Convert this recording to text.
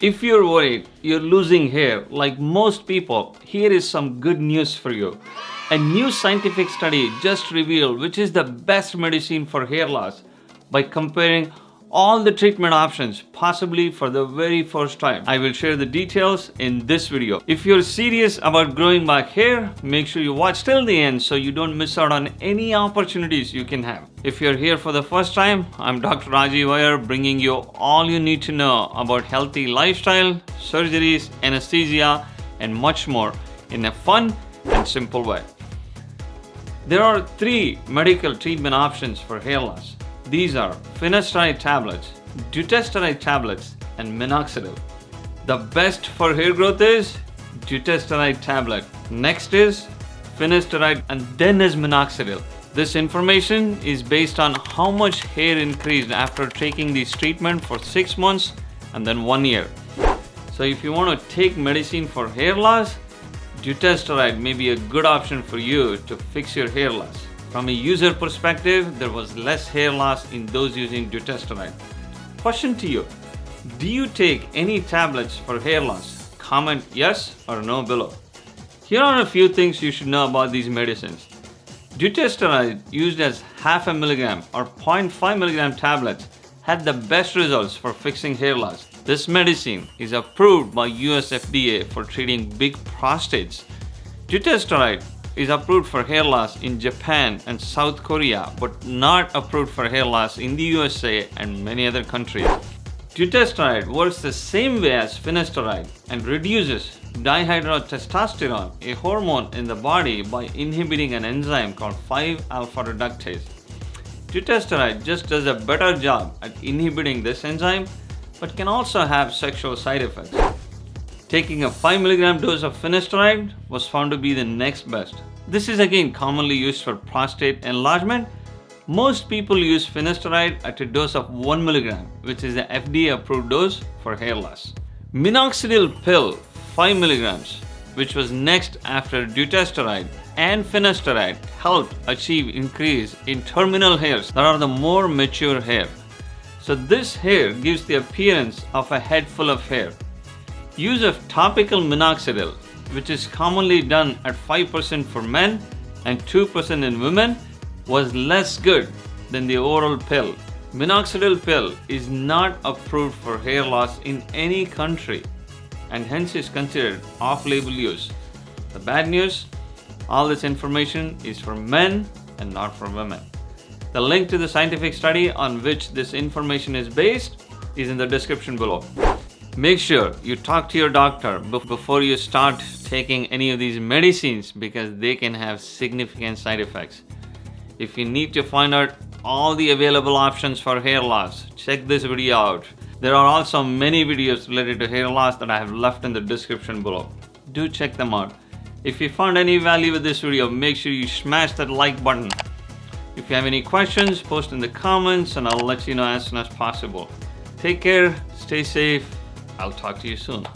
If you're worried you're losing hair like most people, here is some good news for you. A new scientific study just revealed which is the best medicine for hair loss by comparing all the treatment options, possibly for the very first time. I will share the details in this video. If you're serious about growing back hair, make sure you watch till the end so you don't miss out on any opportunities you can have. If you're here for the first time, I'm Dr. Rajiv Iyer, bringing you all you need to know about healthy lifestyle, surgeries, anesthesia, and much more in a fun and simple way. There are 3 medical treatment options for hair loss. These are Finasteride tablets, Dutasteride tablets, and Minoxidil. The best for hair growth is Dutasteride tablet. Next is Finasteride, and then is Minoxidil. This information is based on how much hair increased after taking this treatment for 6 months and then 1 year. So if you want to take medicine for hair loss, Dutasteride may be a good option for you to fix your hair loss. From a user perspective, there was less hair loss in those using Dutasteride. Question to you: do you take any tablets for hair loss? Comment yes or no below. Here are a few things you should know about these medicines. Dutasteride, used as half a milligram or 0.5 milligram tablets, had the best results for fixing hair loss. This medicine is approved by US FDA for treating big prostates. Dutasteride is approved for hair loss in Japan and South Korea, but not approved for hair loss in the USA and many other countries. Dutasteride works the same way as Finasteride and reduces dihydrotestosterone, a hormone in the body, by inhibiting an enzyme called 5-alpha reductase. Dutasteride just does a better job at inhibiting this enzyme, but can also have sexual side effects. Taking a 5 mg dose of Finasteride was found to be the next best. This is again commonly used for prostate enlargement. Most people use Finasteride at a dose of 1 mg, which is the FDA approved dose for hair loss. Minoxidil pill 5 mg, which was next after Dutasteride and Finasteride, helped achieve increase in terminal hairs that are the more mature hair. So this hair gives the appearance of a head full of hair. Use of topical minoxidil, which is commonly done at 5% for men and 2% in women, was less good than the oral pill. Minoxidil pill is not approved for hair loss in any country and hence is considered off-label use. The bad news: all this information is for men and not for women. The link to the scientific study on which this information is based is in the description below. Make sure you talk to your doctor before you start taking any of these medicines, because they can have significant side effects. If you need to find out all the available options for hair loss, check this video out. There are also many videos related to hair loss that I have left in the description below. Do check them out. If you found any value with this video, make sure you smash that like button. If you have any questions, post in the comments and I'll let you know as soon as possible. Take care, stay safe. I'll talk to you soon.